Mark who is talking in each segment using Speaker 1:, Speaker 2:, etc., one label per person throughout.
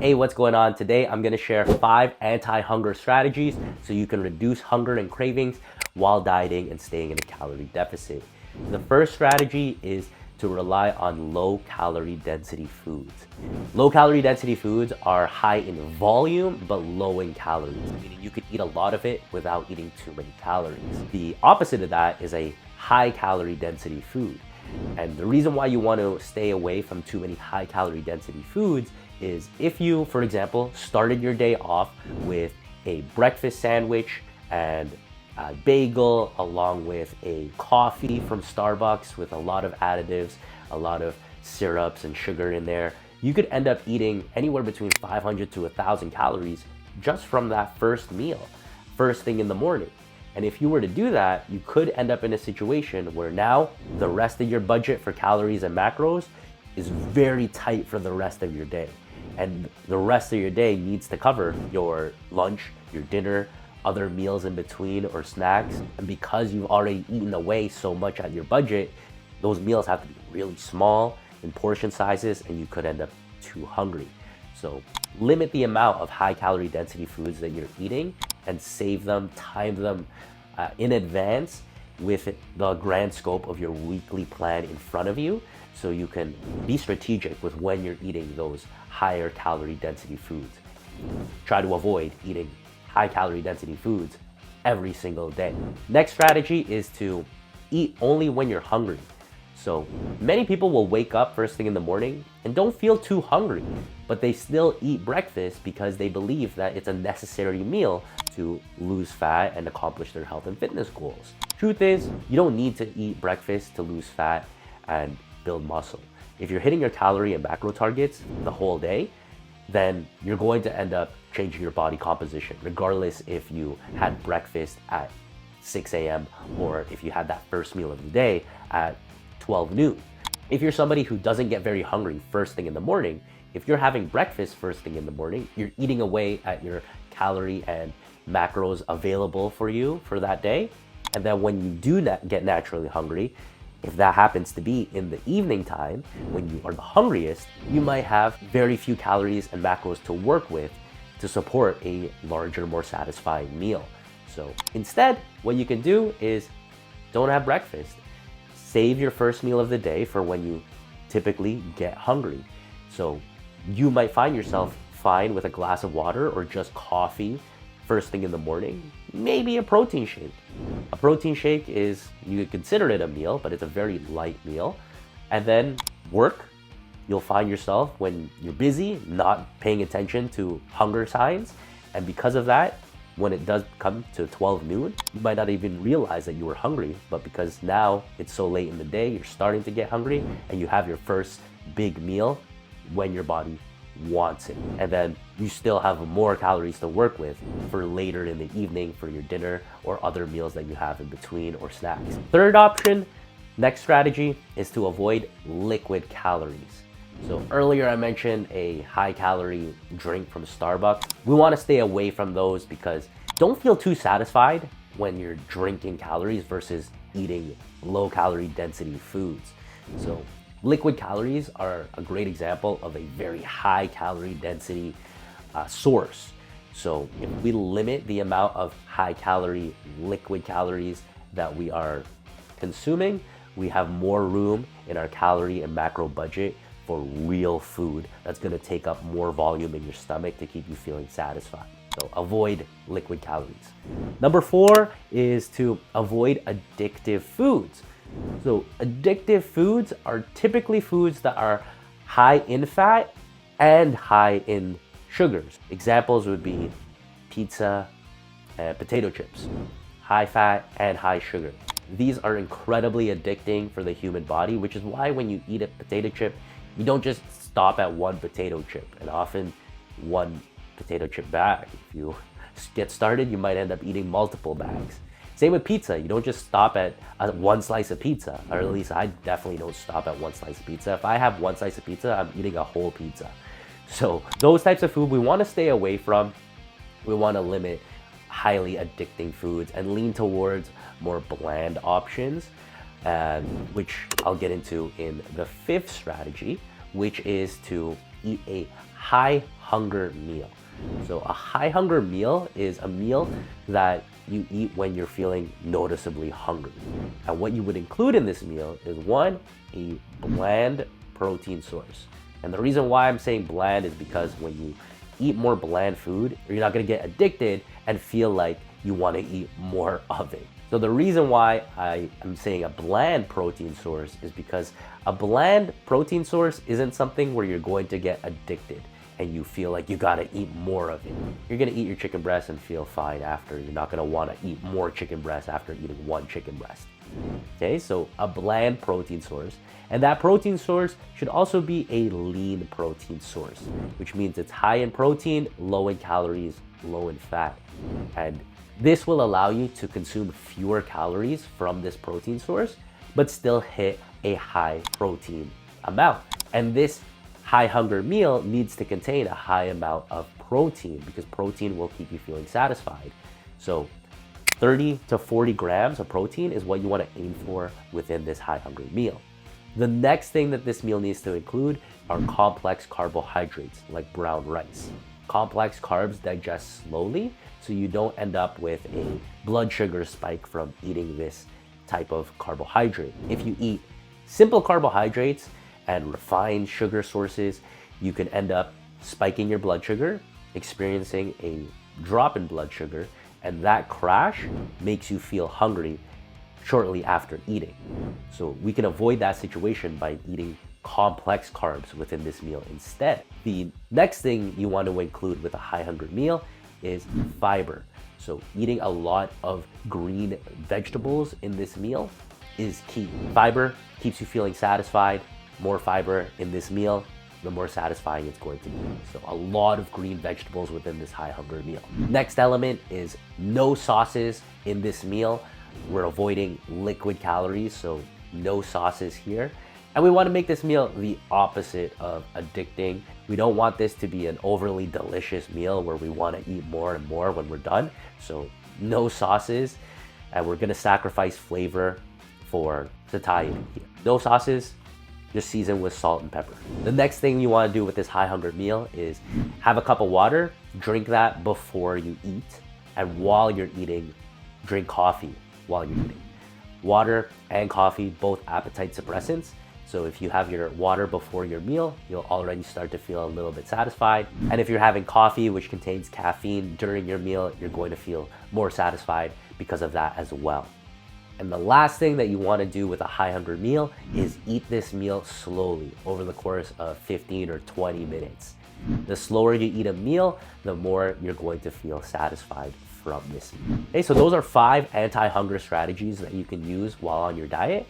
Speaker 1: Hey, what's going on? Today I'm going to share 5 anti-hunger strategies so you can reduce hunger and cravings while dieting and staying in a calorie deficit. The first strategy is to rely on low calorie density foods. Low calorie density foods are high in volume but low in calories, meaning you could eat a lot of it without eating too many calories. The opposite of that is a high calorie density food. And the reason why you want to stay away from too many high calorie density foods is if you, for example, started your day off with a breakfast sandwich and a bagel along with a coffee from Starbucks with a lot of additives, a lot of syrups and sugar in there, you could end up eating anywhere between 500 to 1,000 calories just from that first meal, first thing in the morning. And if you were to do that, you could end up in a situation where now the rest of your budget for calories and macros is very tight for the rest of your day. And the rest of your day needs to cover your lunch, your dinner, other meals in between or snacks. And because you've already eaten away so much at your budget, those meals have to be really small in portion sizes and you could end up too hungry. So limit the amount of high calorie density foods that you're eating and save them, time them in advance with the grand scope of your weekly plan in front of you, so you can be strategic with when you're eating those higher calorie density foods. Try to avoid eating high calorie density foods every single day. Next strategy is to eat only when you're hungry. So many people will wake up first thing in the morning and don't feel too hungry, but they still eat breakfast because they believe that it's a necessary meal to lose fat and accomplish their health and fitness goals. Truth is, you don't need to eat breakfast to lose fat and build muscle. If you're hitting your calorie and macro targets the whole day, then you're going to end up changing your body composition, regardless if you had breakfast at 6 a.m. or if you had that first meal of the day at 12 noon. If you're somebody who doesn't get very hungry first thing in the morning, if you're having breakfast first thing in the morning, you're eating away at your calorie and macros available for you for that day. And then when you do get naturally hungry, if that happens to be in the evening time, when you are the hungriest, you might have very few calories and macros to work with to support a larger, more satisfying meal. So instead, what you can do is don't have breakfast. Save your first meal of the day for when you typically get hungry. So you might find yourself fine with a glass of water or just coffee first thing in the morning, maybe a protein shake. A protein shake is, you could consider it a meal, but it's a very light meal. And then work, you'll find yourself when you're busy, not paying attention to hunger signs. And because of that, when it does come to 12 noon, you might not even realize that you were hungry, but because now it's so late in the day, you're starting to get hungry and you have your first big meal when your body wants it. And then you still have more calories to work with for later in the evening for your dinner or other meals that you have in between or snacks. Third option, next strategy, is to avoid liquid calories. So earlier I mentioned a high calorie drink from Starbucks. We want to stay away from those because don't feel too satisfied when you're drinking calories versus eating low calorie density foods. So liquid calories are a great example of a very high calorie density source. So if we limit the amount of high calorie liquid calories that we are consuming, we have more room in our calorie and macro budget for real food that's going to take up more volume in your stomach to keep you feeling satisfied. So avoid liquid calories. Number 4 is to avoid addictive foods. So addictive foods are typically foods that are high in fat and high in sugars. Examples would be pizza and potato chips, high fat and high sugar. These are incredibly addicting for the human body, which is why when you eat a potato chip, you don't just stop at one potato chip and often one potato chip bag. If you get started, you might end up eating multiple bags. Same with pizza. You don't just stop at one slice of pizza, or at least I definitely don't stop at one slice of pizza. If I have one slice of pizza, I'm eating a whole pizza. So those types of food we want to stay away from. We want to limit highly addicting foods and lean towards more bland options, which I'll get into in the 5th strategy, which is to eat a high hunger meal. So a high hunger meal is a meal that you eat when you're feeling noticeably hungry. And what you would include in this meal is one, a bland protein source. And the reason why I'm saying bland is because when you eat more bland food, you're not gonna get addicted and feel like you wanna eat more of it. So the reason why I am saying a bland protein source is because a bland protein source isn't something where you're going to get addicted and you feel like you gotta eat more of it. You're gonna eat your chicken breast and feel fine after. You're not gonna wanna eat more chicken breast after eating one chicken breast. Okay, so a bland protein source. And that protein source should also be a lean protein source, which means it's high in protein, low in calories, low in fat. And this will allow you to consume fewer calories from this protein source, but still hit a high protein amount. And this high hunger meal needs to contain a high amount of protein because protein will keep you feeling satisfied. So 30 to 40 grams of protein is what you want to aim for within this high hunger meal. The next thing that this meal needs to include are complex carbohydrates like brown rice. Complex carbs digest slowly, so you don't end up with a blood sugar spike from eating this type of carbohydrate. If you eat simple carbohydrates and refined sugar sources, you can end up spiking your blood sugar, experiencing a drop in blood sugar, and that crash makes you feel hungry shortly after eating. So we can avoid that situation by eating complex carbs within this meal instead. The next thing you want to include with a high hunger meal is fiber. So eating a lot of green vegetables in this meal is key. Fiber keeps you feeling satisfied. More fiber in this meal, the more satisfying it's going to be. So a lot of green vegetables within this high hunger meal. Next element is no sauces in this meal. We're avoiding liquid calories, so no sauces here. And we want to make this meal the opposite of addicting. We don't want this to be an overly delicious meal where we want to eat more and more when we're done. So no sauces, and we're gonna sacrifice flavor for satiety here. No sauces, just season with salt and pepper. The next thing you want to do with this high hunger meal is have a cup of water, drink that before you eat, and while you're eating, drink coffee while you're eating. Water and coffee, both appetite suppressants. So if you have your water before your meal, you'll already start to feel a little bit satisfied. And if you're having coffee, which contains caffeine during your meal, you're going to feel more satisfied because of that as well. And the last thing that you want to do with a high hunger meal is eat this meal slowly over the course of 15 or 20 minutes. The slower you eat a meal, the more you're going to feel satisfied from this meal. Okay, so those are 5 anti-hunger strategies that you can use while on your diet,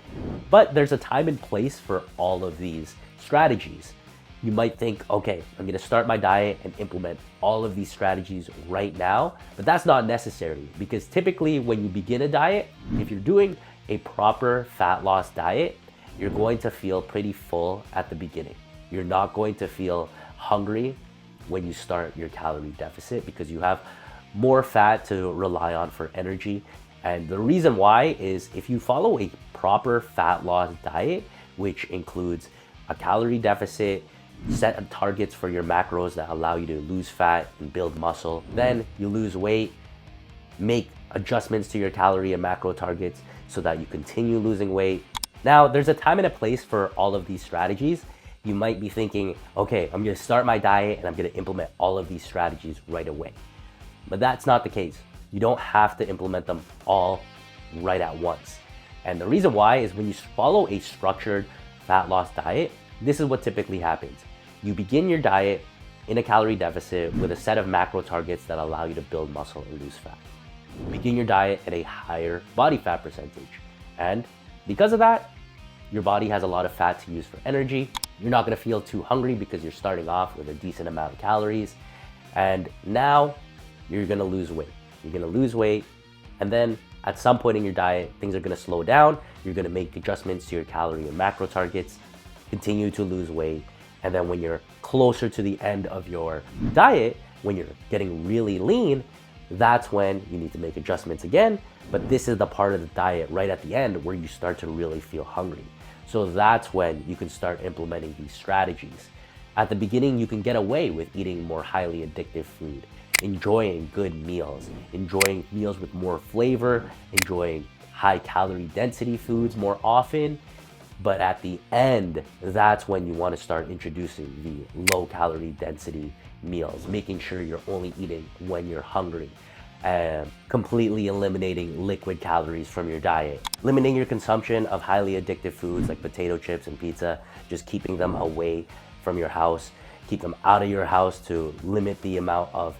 Speaker 1: but there's a time and place for all of these strategies. You might think, okay, I'm gonna start my diet and implement all of these strategies right now, but that's not necessary because typically when you begin a diet, if you're doing a proper fat loss diet, you're going to feel pretty full at the beginning. You're not going to feel hungry when you start your calorie deficit because you have more fat to rely on for energy. And the reason why is if you follow a proper fat loss diet, which includes a calorie deficit, set targets for your macros that allow you to lose fat and build muscle, then you lose weight, make adjustments to your calorie and macro targets so that you continue losing weight. Now, there's a time and a place for all of these strategies. You might be thinking, okay, I'm gonna start my diet and I'm gonna implement all of these strategies right away. But that's not the case. You don't have to implement them all right at once. And the reason why is when you follow a structured fat loss diet, this is what typically happens. You begin your diet in a calorie deficit with a set of macro targets that allow you to build muscle and lose fat. You begin your diet at a higher body fat percentage. And because of that, your body has a lot of fat to use for energy. You're not gonna feel too hungry because you're starting off with a decent amount of calories. And now you're gonna lose weight. You're gonna lose weight, and then at some point in your diet, things are gonna slow down. You're gonna make adjustments to your calorie and macro targets, continue to lose weight, and then when you're closer to the end of your diet, when you're getting really lean, that's when you need to make adjustments again. But this is the part of the diet right at the end where you start to really feel hungry. So that's when you can start implementing these strategies. At the beginning, you can get away with eating more highly addictive food, enjoying good meals, enjoying meals with more flavor, enjoying high calorie density foods more often. But at the end, that's when you want to start introducing the low calorie density meals, making sure you're only eating when you're hungry, completely eliminating liquid calories from your diet, limiting your consumption of highly addictive foods like potato chips and pizza, just keeping them away from your house, keep them out of your house to limit the amount of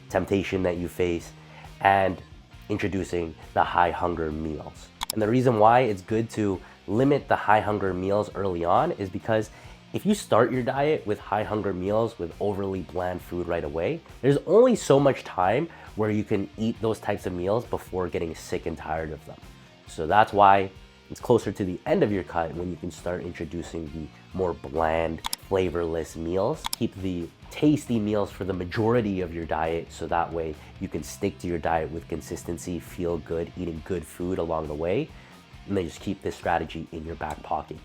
Speaker 1: temptation that you face, and introducing the high hunger meals. And the reason why it's good to limit the high hunger meals early on is because if you start your diet with high hunger meals with overly bland food right away, there's only so much time where you can eat those types of meals before getting sick and tired of them. So that's why it's closer to the end of your cut when you can start introducing the more bland, flavorless meals. Keep the tasty meals for the majority of your diet so that way you can stick to your diet with consistency, feel good, eating good food along the way, and then just keep this strategy in your back pocket.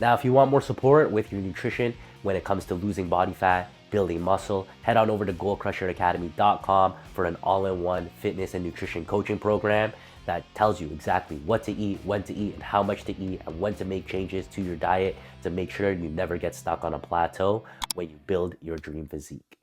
Speaker 1: Now, if you want more support with your nutrition when it comes to losing body fat, building muscle, head on over to goalcrusheracademy.com for an all-in-one fitness and nutrition coaching program that tells you exactly what to eat, when to eat, and how much to eat, and when to make changes to your diet to make sure you never get stuck on a plateau when you build your dream physique.